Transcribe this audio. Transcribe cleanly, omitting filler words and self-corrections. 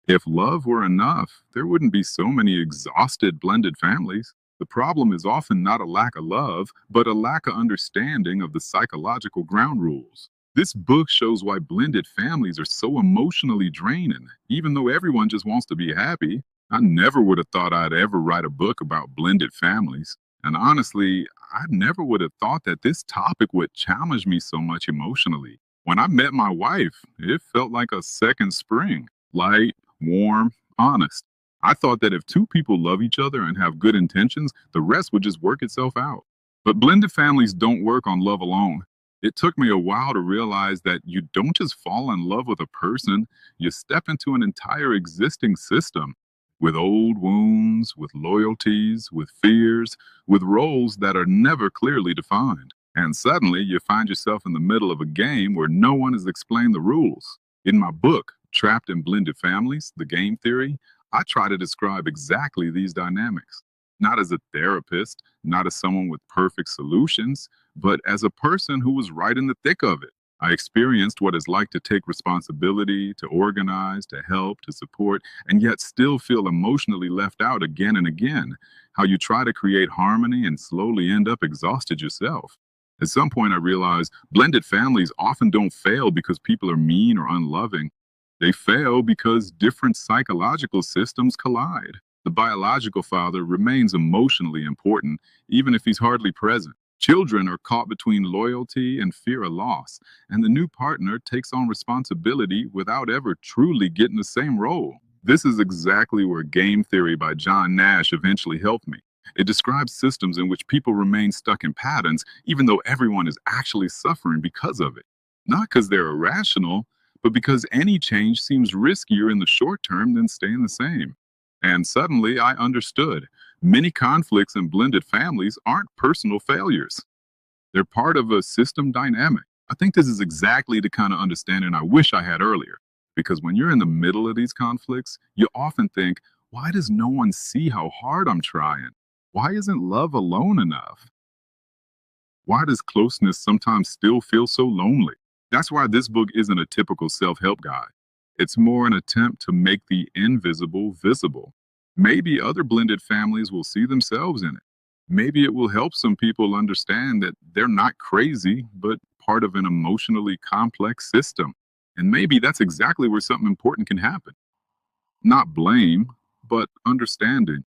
If love were enough, there wouldn't be so many exhausted blended families. The problem is often not a lack of love, but a lack of understanding of the psychological ground rules. This book shows why blended families are so emotionally draining, even though everyone just wants to be happy. I never would have thought I'd ever write a book about blended families. And honestly, I never would have thought that this topic would challenge me so much emotionally. When I met my wife, it felt like a second spring. Light, warm, honest. I thought that if two people love each other and have good intentions, the rest would just work itself out. But blended families don't work on love alone. It took me a while to realize that you don't just fall in love with a person, you step into an entire existing system with old wounds, with loyalties, with fears, with roles that are never clearly defined. And suddenly you find yourself in the middle of a game where no one has explained the rules. In my book, Trapped in Blended Families, The Game Theory, I try to describe exactly these dynamics. Not as a therapist, not as someone with perfect solutions, but as a person who was right in the thick of it. I experienced what it's like to take responsibility, to organize, to help, to support, and yet still feel emotionally left out again and again. How you try to create harmony and slowly end up exhausted yourself. At some point, I realized blended families often don't fail because people are mean or unloving. They fail because different psychological systems collide. The biological father remains emotionally important, even if he's hardly present. Children are caught between loyalty and fear of loss, and the new partner takes on responsibility without ever truly getting the same role. This is exactly where Game Theory by John Nash eventually helped me. It describes systems in which people remain stuck in patterns, even though everyone is actually suffering because of it. Not because they're irrational, but because any change seems riskier in the short term than staying the same. And suddenly I understood. Many conflicts in blended families aren't personal failures. They're part of a system dynamic. I think this is exactly the kind of understanding I wish I had earlier. Because when you're in the middle of these conflicts, you often think, why does no one see how hard I'm trying? Why isn't love alone enough? Why does closeness sometimes still feel so lonely? That's why this book isn't a typical self help guide. It's more an attempt to make the invisible visible. Maybe other blended families will see themselves in it. Maybe it will help some people understand that they're not crazy, but part of an emotionally complex system. And maybe that's exactly where something important can happen. Not blame, but understanding.